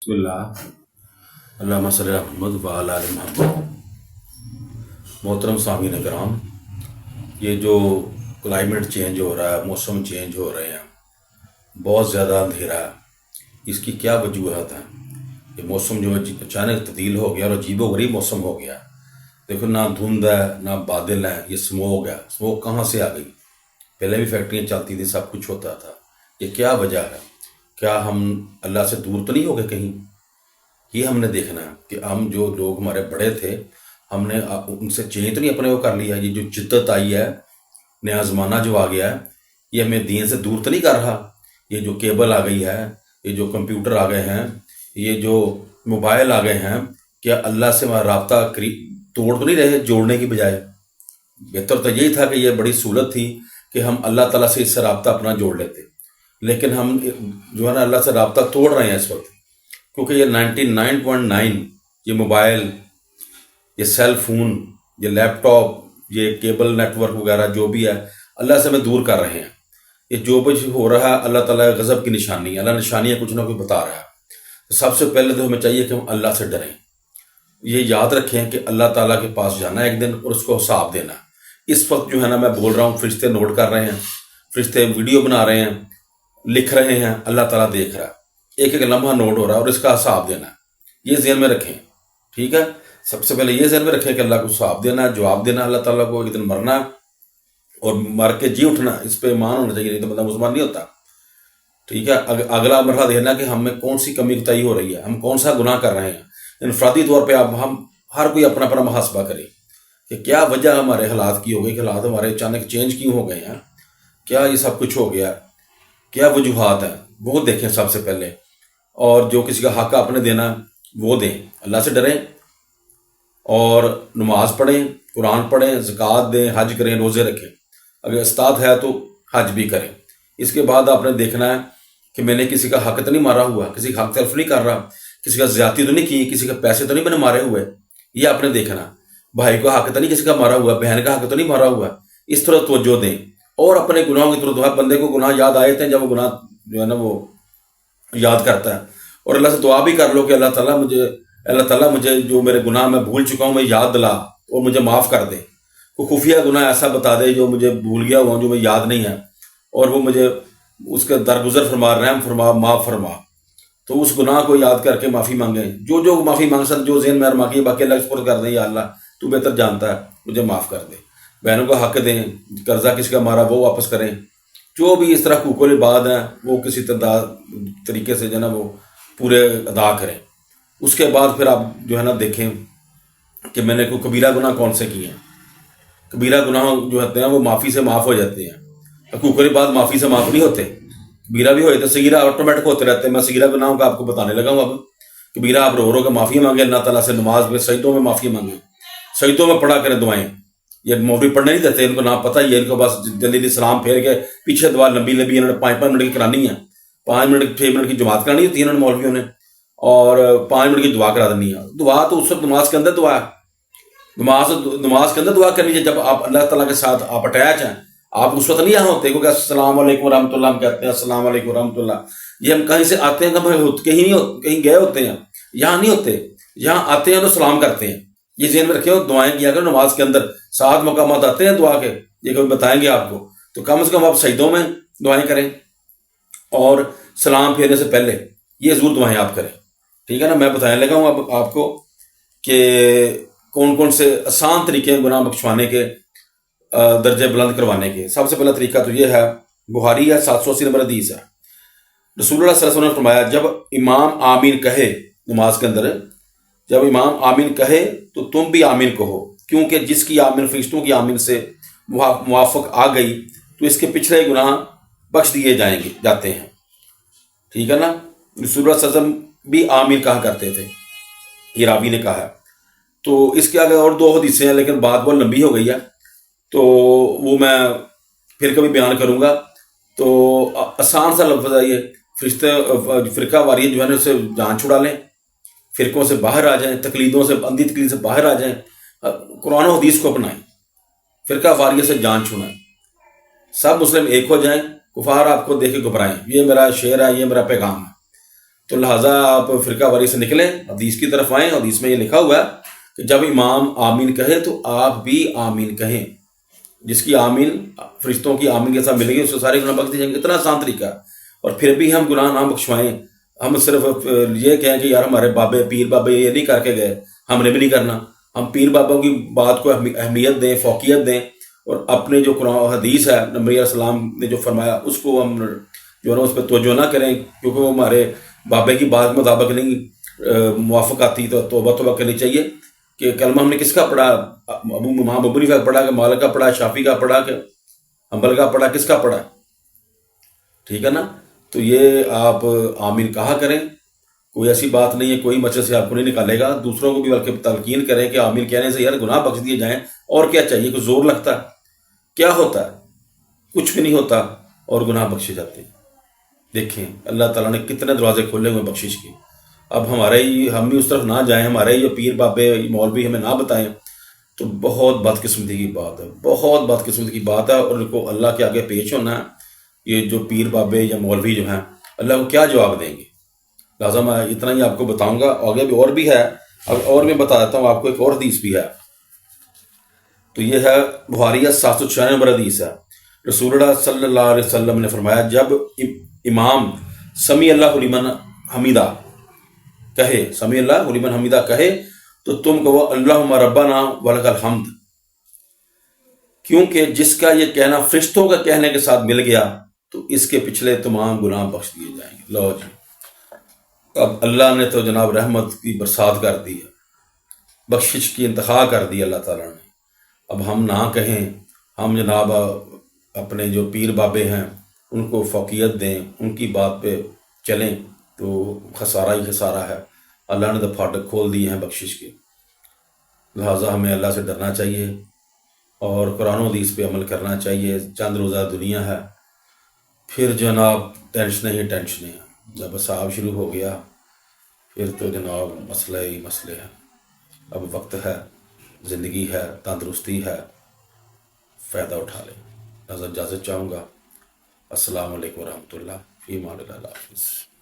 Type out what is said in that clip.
بسم اللہ اللہم صلی علی محمد وعلی آل محمد۔ محترم سامعین کرام، یہ جو کلائمیٹ چینج ہو رہا ہے، موسم چینج ہو رہے ہیں، بہت زیادہ اندھیرا ہے، اس کی کیا وجوہات ہیں؟ یہ موسم جو اچانک تبدیل ہو گیا اور عجیب و غریب موسم ہو گیا۔ دیکھو، نہ دھند ہے نہ بادل ہے، یہ اسموگ ہے۔ اسموگ کہاں سے آ گئی؟ پہلے بھی فیکٹریاں چلتی تھیں، سب کچھ ہوتا تھا۔ یہ کیا وجہ ہے؟ کیا ہم اللہ سے دور تو نہیں ہو گئے کہیں؟ یہ ہم نے دیکھنا ہے کہ ہم جو لوگ ہمارے بڑے تھے، ہم نے ان سے چینج تو نہیں اپنے وہ کر لیا؟ یہ جو جدت آئی ہے، نیا زمانہ جو آ گیا ہے، یہ ہمیں دین سے دور تو نہیں کر رہا؟ یہ جو کیبل آ گئی ہے، یہ جو کمپیوٹر آ گئے ہیں، یہ جو موبائل آ گئے ہیں، کیا اللہ سے ہمارا رابطہ توڑ تو نہیں رہے جوڑنے کی بجائے؟ بہتر تو یہی تھا کہ یہ بڑی سہولت تھی کہ ہم اللہ تعالیٰ سے اس سے رابطہ اپنا جوڑ لیتے، لیکن ہم جو ہے نا اللہ سے رابطہ توڑ رہے ہیں اس وقت، کیونکہ یہ 99.9 یہ موبائل، یہ سیل فون، یہ لیپ ٹاپ، یہ کیبل نیٹ ورک وغیرہ جو بھی ہے، اللہ سے ہمیں دور کر رہے ہیں۔ یہ جو کچھ ہو رہا ہے اللہ تعالیٰ کے غضب کی نشانی ہے، اللہ نشانیاں کچھ نہ کچھ بتا رہا ہے۔ تو سب سے پہلے تو ہمیں چاہیے کہ ہم اللہ سے ڈریں، یہ یاد رکھیں کہ اللہ تعالیٰ کے پاس جانا ہے ایک دن اور اس کو حساب دینا۔ اس وقت جو ہے نا میں بول رہا ہوں، فرشتے نوٹ کر رہے ہیں، فرشتے ویڈیو بنا رہے ہیں، لکھ رہے ہیں، اللہ تعالیٰ دیکھ رہا ہے، ایک ایک لمحہ نوٹ ہو رہا ہے اور اس کا حساب دینا ہے۔ یہ ذہن میں رکھیں، ٹھیک ہے؟ سب سے پہلے یہ ذہن میں رکھیں کہ اللہ کو حساب دینا ہے، جواب دینا ہے اللہ تعالیٰ کو، ایک دن مرنا ہے اور مر کے جی اٹھنا، اس پہ ایمان ہونا چاہیے، نہیں تو بندہ مسلمان نہیں ہوتا، ٹھیک ہے؟ اگلا مرحلہ دیکھنا کہ ہم میں کون سی کمی کوتاہی ہو رہی ہے، ہم کون سا گناہ کر رہے ہیں۔ انفرادی طور پہ اب ہم ہر کوئی اپنا اپنا محاسبہ کرے کہ کیا وجہ ہمارے حالات کی ہو گئی، کہ حالات ہمارے اچانک چینج کیوں ہو گئے ہیں، کیا یہ سب کچھ ہو گیا، کیا وجوہات ہیں، وہ دیکھیں سب سے پہلے۔ اور جو کسی کا حق آپ نے دینا وہ دیں، اللہ سے ڈریں اور نماز پڑھیں، قرآن پڑھیں، زکوٰۃ دیں، حج کریں، روزے رکھیں، اگر استاد ہے تو حج بھی کریں۔ اس کے بعد آپ نے دیکھنا ہے کہ میں نے کسی کا حق تو نہیں مارا ہوا، کسی کا حق تلف نہیں کر رہا، کسی کا زیادتی تو نہیں کی، کسی کا پیسے تو نہیں میں نے مارے ہوئے، یہ آپ نے دیکھنا۔ بھائی کا حق تو نہیں کسی کا مارا ہوا، بہن کا حق تو نہیں مارا ہوا، اس طرح توجہ دیں اور اپنے گناہوں کی طرف۔ بندے کو گناہ یاد آئے تھے جب وہ گناہ جو ہے نا وہ یاد کرتا ہے، اور اللہ سے دعا بھی کر لو کہ اللہ تعالیٰ مجھے جو میرے گناہ میں بھول چکا ہوں میں یاد دلا اور مجھے معاف کر دے۔ کوئی خفیہ گناہ ایسا بتا دے جو مجھے بھول گیا ہوا، جو مجھے یاد نہیں ہے، اور وہ مجھے اس کا درگزر فرما، رحم فرما، معاف فرما۔ تو اس گناہ کو یاد کر کے معافی مانگیں، جو معافی مانگ سکتے، جو ذہن میں مانگی، باقی اللہ کے سپرد کر دیں، یا اللہ تو بہتر جانتا ہے، مجھے معاف کر دے۔ بہنوں کا حق دیں، قرضہ کسی کا مارا وہ واپس کریں، جو بھی اس طرح حقوق العباد ہیں وہ کسی طریقے سے جو ہے نا وہ پورے ادا کریں۔ اس کے بعد پھر آپ جو ہے نا دیکھیں کہ میں نے کوئی کبیرہ گناہ کون سے کیے ہیں۔ کبیرہ گناہ جو ہوتے ہیں وہ معافی سے معاف ہو جاتے ہیں، حقوق العباد معافی سے معاف نہیں ہوتے۔ کبیرہ بھی ہوئے تو صغیرہ آٹومیٹک ہوتے رہتے ہیں۔ میں صغیرہ گناہوں کا آپ کو بتانے لگا ہوں۔ اب کبیرہ آپ رو کے معافی مانگیں اللہ تعالیٰ سے، نماز میں سجدوں میں معافی مانگیں، سجدوں میں پڑھا کریں دعائیں۔ یہ مولوی پڑھنے نہیں دیتے، ان کو نہ پتہ ہی ہے، ان کو بس جلدی سلام پھیر کے پیچھے دعا لمبی انہوں نے 5 منٹ کی کرانی ہے، 5 منٹ 6 منٹ کی جماعت کرانی ہوتی ہے انہوں نے مولویوں نے، اور 5 منٹ کی دعا کرا دینی ہے۔ دعا تو اس وقت نماز کے اندر دعا ہے، نماز کے اندر دعا کرنی ہے جب آپ اللہ تعالیٰ کے ساتھ آپ اٹیچ ہیں۔ آپ اس وقت نہیں یہاں ہوتے کیونکہ السلام علیکم ورحمۃ اللہ ہم کہتے ہیں، السلام علیکم ورحمۃ اللہ، یہ ہم کہیں سے آتے ہیں، کہیں گئے ہوتے ہیں، یہاں نہیں ہوتے، یہاں آتے ہیں تو سلام کرتے ہیں۔ یہ ذہن میں رکھیں، دعائیں کیا کرو نماز کے اندر، 7 مقامات آتے ہیں دعا کے، یہ کبھی بتائیں گے آپ کو، تو کم از کم آپ سجدوں میں دعائیں کریں اور سلام پھیرنے سے پہلے یہ ضرور دعائیں آپ کریں، ٹھیک ہے نا؟ میں بتانے لگا ہوں اب آپ کو کہ کون کون سے آسان طریقے ہیں گناہ بخشوانے کے، درجے بلند کروانے کے۔ سب سے پہلا طریقہ تو یہ ہے، بخاری ہے، 780 نمبر حدیث ہے، رسول اللہ صلی اللہ علیہ وسلم نے فرمایا جب امام آمین کہے، نماز کے اندر جب امام آمین کہے تو تم بھی آمین کہو، کیونکہ جس کی آمین فرشتوں کی آمین سے موافق آ گئی تو اس کے پچھلے گناہ بخش دیے جاتے ہیں، ٹھیک ہے نا؟ رسول اللہ صلی اللہ علیہ وسلم بھی آمین کہا کرتے تھے، یہ راوی نے کہا ہے۔ تو اس کے آگے اور 2 حدیثیں ہیں لیکن بات بہت لمبی ہو گئی ہے، تو وہ میں پھر کبھی بیان کروں گا۔ تو آسان سا لفظ ہے یہ، فرقہ واریت جو ہے نا اس سے جان چھڑا لیں، فرقوں سے باہر آ جائیں، تقلیدوں سے، اندھی تقلید سے باہر آ جائیں، قرآن و حدیث کو اپنائیں، فرقہ واریت سے جان چھڑائیں، سب مسلم ایک ہو جائیں، کفار آپ کو دیکھ کے گھبرائیں۔ یہ میرا شعر ہے، یہ میرا پیغام ہے۔ تو لہٰذا آپ فرقہ واری سے نکلیں، حدیث کی طرف آئیں. حدیث میں یہ لکھا ہوا ہے کہ جب امام آمین کہے تو آپ بھی آمین کہیں. جس کی آمین فرشتوں کی آمین کے ساتھ ملے گی اس کو سارے گناہ بخش دیے جائیں گے. اتنا آسان طریقہ ہے. اور پھر بھی ہم گناہ نہ بخشوائیں. ہم صرف یہ کہیں کہ یار ہمارے بابے پیر بابے یہ نہیں کر کے گئے، ہم نے بھی نہیں کرنا. ہم پیر بابوں کی بات کو اہمیت دیں، فوقیت دیں، اور اپنے جو قرآن و حدیث ہے نبی علیہ السلام نے جو فرمایا اس کو ہم جو ہے نا اس پہ توجہ نہ کریں، کیونکہ وہ ہمارے بابے کی بات کے مطابق نہیں موافق آتی. تو توبہ کرنی چاہیے کہ کلمہ ہم نے کس کا پڑھا، امام ابو حنیفہ کا پڑھا کہ مالک کا پڑھا، شافعی کا پڑھا کہ حنبل کا پڑھا، کس کا پڑھا. ٹھیک ہے نا. تو یہ آپ آمین کہا کریں. کوئی ایسی بات نہیں ہے، کوئی مسجد سے آپ کو نہیں نکالے گا. دوسروں کو بھی بلکہ تلقین کریں کہ آمین کہنے سے یار گناہ بخش دیے جائیں. اور کیا چاہیے؟ کوئی زور لگتا ہے؟ کیا ہوتا ہے؟ کچھ بھی نہیں ہوتا اور گناہ بخشے جاتے ہیں. دیکھیں اللہ تعالیٰ نے کتنے دروازے کھولے ہوئے بخشش کے. اب ہم بھی اس طرف نہ جائیں، ہمارے یہ پیر بابے مولوی ہمیں نہ بتائیں تو بہت بدقسمتی کی بات ہے، بہت بدقسمتی کی بات ہے. اور ان کو اللہ کے آگے پیش ہونا ہے. یہ جو پیر بابے یا مولوی جو ہیں اللہ کو کیا جواب دیں گے؟ لہٰذا میں اتنا ہی آپ کو بتاؤں گا. آگے بھی اور بھی ہے، اب اور میں بتا دیتا ہوں آپ کو. ایک اور حدیث بھی ہے، تو یہ ہے بخاری 796 نمبر حدیث ہے. رسول اللہ صلی اللہ علیہ وسلم نے فرمایا جب امام سمیع اللہ لمن حمیدہ کہے، سمیع اللہ لمن حمیدہ کہے تو تم کہو اللہم ربنا ولک الحمد، کیونکہ جس کا یہ کہنا فرشتوں کا کہنے کے ساتھ مل گیا تو اس کے پچھلے تمام گناہ بخش دیے جائیں گے. لو جی، اب اللہ نے تو جناب رحمت کی برسات کر دی ہے، بخشش کی انتہا کر دی اللہ تعالیٰ نے. اب ہم نہ کہیں، ہم جناب اپنے جو پیر بابے ہیں ان کو فوقیت دیں، ان کی بات پہ چلیں تو خسارہ ہی خسارہ ہے. اللہ نے تو پھاٹک کھول دیے ہیں بخشش کے. لہٰذا ہمیں اللہ سے ڈرنا چاہیے اور قرآن و حدیث پہ عمل کرنا چاہیے. چند روزہ دنیا ہے، پھر جناب ٹینشنیں ہی ٹینشنیں ہیں. جب حساب شروع ہو گیا پھر تو جناب مسئلہ ہی مسئلے ہیں. اب وقت ہے، زندگی ہے، تندرستی ہے، فائدہ اٹھا لیں. لہٰذا اجازت چاہوں گا. السلام علیکم ورحمۃ اللہ. فی امان اللہ. حافظ.